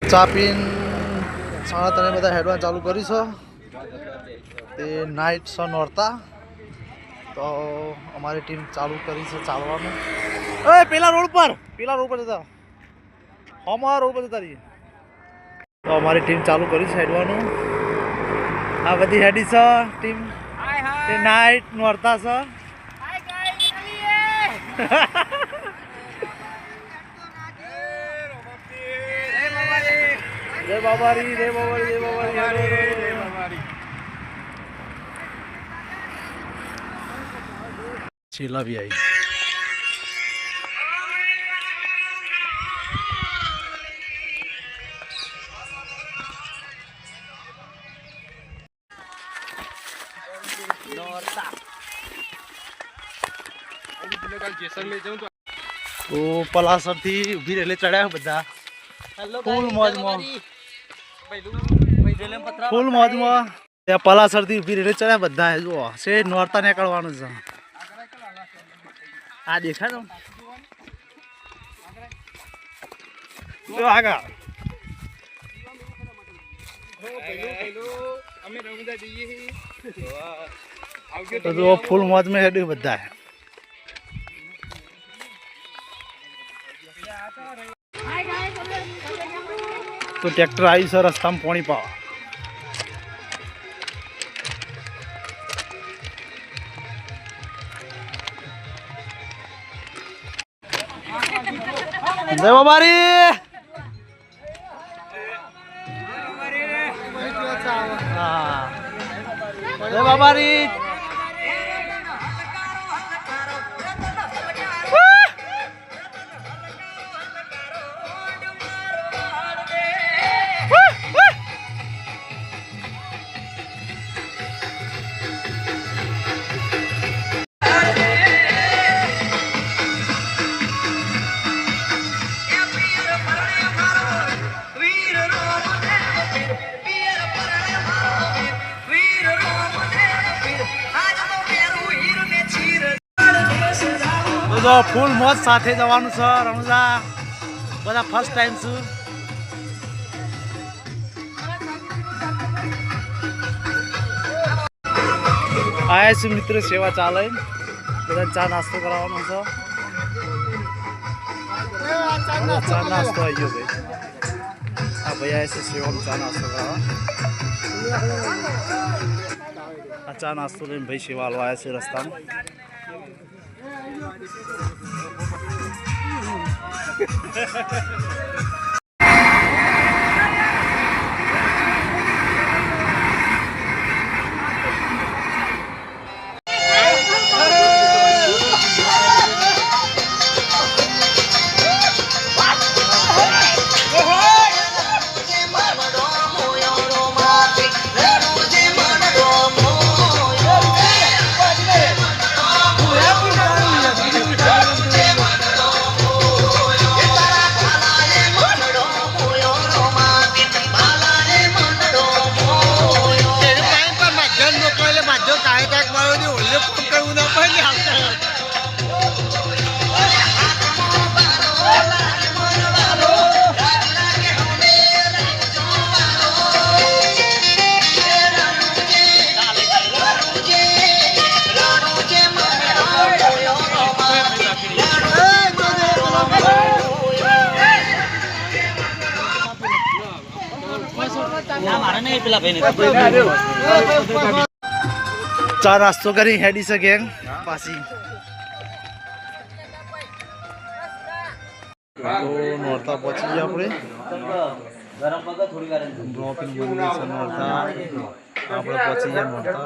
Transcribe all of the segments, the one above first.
ચા પીન સાડા ત્રણે બધા હેડવા ચાલુ કરીશું તે નાઇટ સન નોરતા તો અમારી ટીમ ચાલુ કરી છે ચાલવાનું પેલા રોડ પર જતા અમારા રોડ પર જતા રહીએ તો અમારી ટીમ ચાલુ કરી છે હેડવાનું આ બધી હેડી છે ટીમ તે નાઇટ નોરતા છે જય બાબારી જય બાબારી જય બાબારી છેલ્લા બી આવી તો પલાસર થી ઉભી રહેલે ચડ્યા બધા ફૂલ મોજમાં ત્યાં પલાસર થી ઉભી રહેલે ચડ્યા બધા જુઓ છે નોરતા નીકળવાનું છે આ દેખાય તો આગળ તો ફૂલ મોજ में હેડ્યું બધા તો ટ્રેક્ટર આવી છે રસ્તામાં પાણી પાવા જય બાબારી જય બાબારી તો ફૂલ મોજ સાથે જવાનું છે રમઝા બધા ફર્સ્ટ ટાઈમ છું આયા છું મિત્ર સેવા ચાલે બધા ચા નાસ્તો કરાવવાનો છે ચા નાસ્તો આવી ગયો ભાઈ આ ભાઈ આયા છે સેવામાં ચા નાસ્તો કરાવવા આ ચા નાસ્તો લઈને ભાઈ સેવા હાલવા આવ્યા છે રસ્તામાં ચા નાસ્તો કરી હેડી છે ગેંગ પાછી તો નોરતા પહોંચી ગયા આપણે આપણે પહોંચી ગયા નોરતા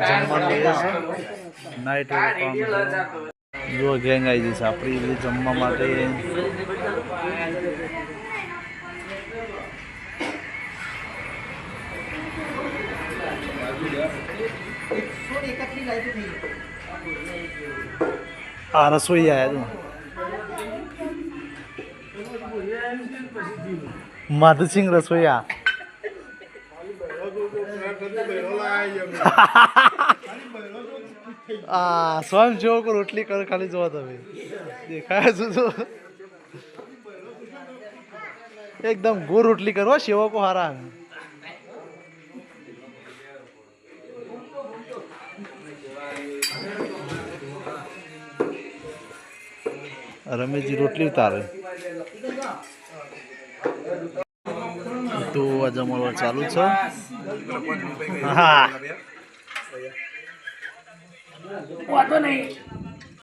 જમવાનું નાઇટ જો ગેંગ આવી જશે આપણી જમવા માટે આ રસોઈ આવ્યા માધુસિંહ રસોઈયા સ્વયં જેવો રોટલી કર ખાલી જોવા તમે દેખાય છું તો एकदम गोर रोटली करो सेवा को हारा रमेश जी रोटली उतारे तो आ जमवा चालू छ हाँ वातो नहीं